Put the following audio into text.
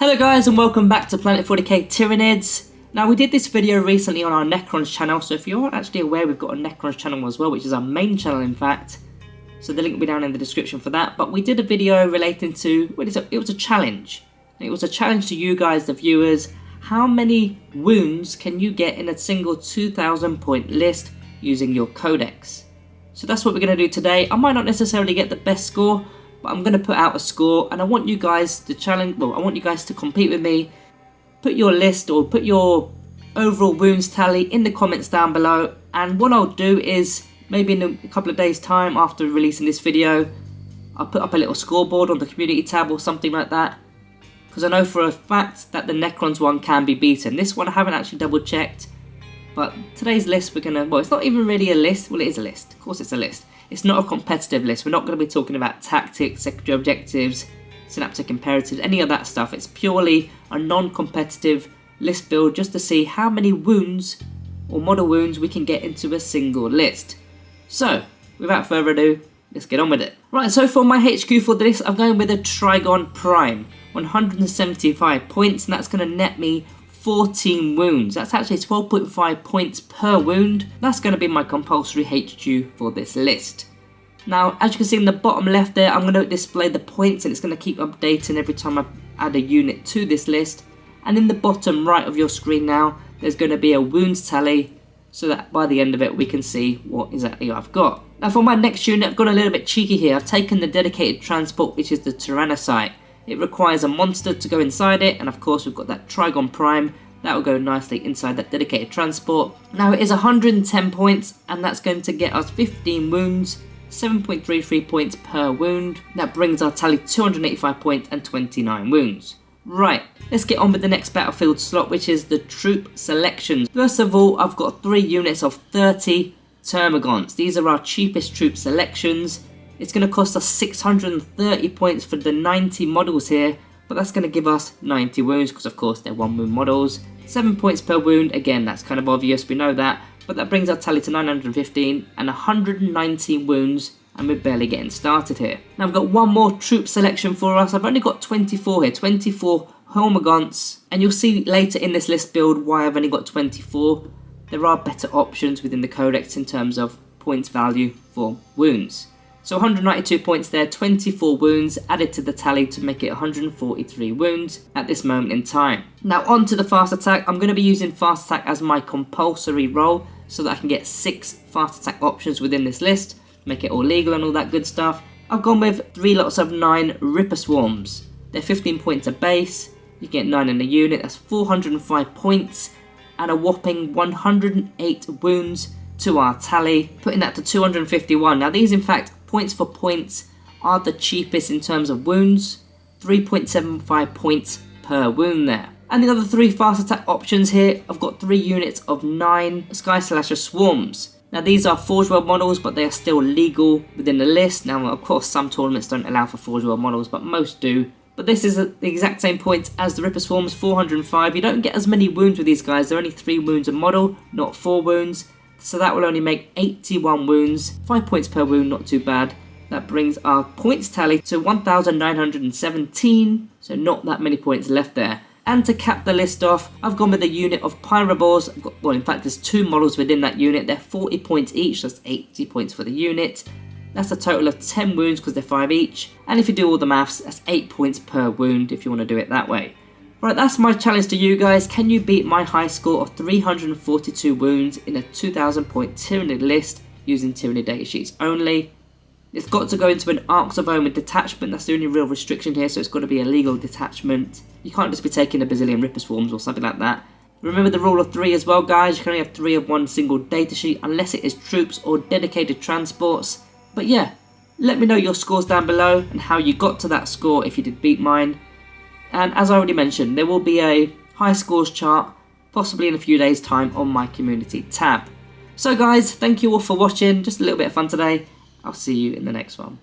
Hello guys and welcome back to Planet 40k Tyranids. Now we did this video recently on our Necrons channel, so if you're not actually aware we've got a Necrons channel as well, which is our main channel in fact. So the link will be down in the description for that. But we did a video relating to, it was a challenge. It was a challenge to you guys, the viewers. How many wounds can you get in a single 2000 point list using your codex? So that's what we're going to do today. I might not necessarily get the best score, but I'm going to put out a score and I want you guys to I want you guys to compete with me. Put your list or put your overall wounds tally in the comments down below, and what I'll do is maybe in a couple of days time after releasing this video, I'll put up a little scoreboard on the community tab or something like that, because I know for a fact that the Necrons one can be beaten. This one I haven't actually double checked, but today's list we're going to, well, it's not even really a list. Well, it is a list, of course it's a list. It's not a competitive list. We're not going to be talking about tactics, secondary objectives, synaptic imperatives, any of that stuff. It's purely a non-competitive list build just to see how many wounds or model wounds we can get into a single list. So, without further ado, let's get on with it. Right, so for my HQ for this, I'm going with a Trigon Prime, 175 points, and that's going to net me 14 wounds. That's actually 12.5 points per wound. That's going to be my compulsory HQ for this list. Now, as you can see in the bottom left there, I'm going to display the points and it's going to keep updating every time I add a unit to this list. And in the bottom right of your screen now, there's going to be a wounds tally, so that by the end of it we can see what exactly I've got. Now for my next unit, I've gone a little bit cheeky here. I've taken the dedicated transport, which is the Tyranid. It requires a monster to go inside it, and of course we've got that Trigon Prime. That will go nicely inside that dedicated transport. Now it is 110 points, and that's going to get us 15 wounds, 7.33 points per wound. That brings our tally to 285 points and 29 wounds. Right, let's get on with the next battlefield slot, which is the troop selections. First of all, I've got 3 units of 30 Termagants. These are our cheapest troop selections. It's going to cost us 630 points for the 90 models here, but that's going to give us 90 wounds because of course they're 1 wound models. 7 points per wound, again that's kind of obvious, we know that, but that brings our tally to 915 and 119 wounds, and we're barely getting started here. Now I've got one more troop selection for us. I've only got 24 here, 24 Termagants, and you'll see later in this list build why I've only got 24. There are better options within the codex in terms of points value for wounds. So 192 points there, 24 wounds added to the tally to make it 143 wounds at this moment in time. Now on to the fast attack. I'm going to be using fast attack as my compulsory role so that I can get 6 fast attack options within this list, make it all legal and all that good stuff. I've gone with 3 lots of 9 Ripper Swarms. They're 15 points a base, you get 9 in a unit, that's 405 points and a whopping 108 wounds to our tally, putting that to 251. Now these in fact, points for points, are the cheapest in terms of wounds, 3.75 points per wound there. And the other 3 fast attack options here, I've got 3 units of 9 Sky Slasher Swarms. Now these are Forge World models, but they are still legal within the list. Now of course some tournaments don't allow for Forge World models, but most do. But this is the exact same points as the Ripper Swarms, 405. You don't get as many wounds with these guys, they're only 3 wounds a model, not 4 wounds. So that will only make 81 wounds, 5 points per wound, not too bad. That brings our points tally to 1,917, so not that many points left there. And to cap the list off, I've gone with a unit of Pyroballs. Well, in fact, there's 2 models within that unit. They're 40 points each, that's 80 points for the unit. That's a total of 10 wounds because they're 5 each. And if you do all the maths, that's 8 points per wound if you want to do it that way. Right, that's my challenge to you guys. Can you beat my high score of 342 wounds in a 2000 point Tyranid list using Tyranid data sheets only? It's got to go into an Arcs of Omen detachment. That's the only real restriction here, so it's got to be a legal detachment. You can't just be taking a bazillion Ripper Swarms or something like that. Remember the rule of 3 as well, guys. You can only have 3 of one single data sheet unless it is troops or dedicated transports. But yeah, let me know your scores down below and how you got to that score if you did beat mine. And as I already mentioned, there will be a high scores chart, possibly in a few days time, on my community tab. So guys, thank you all for watching, just a little bit of fun today. I'll see you in the next one.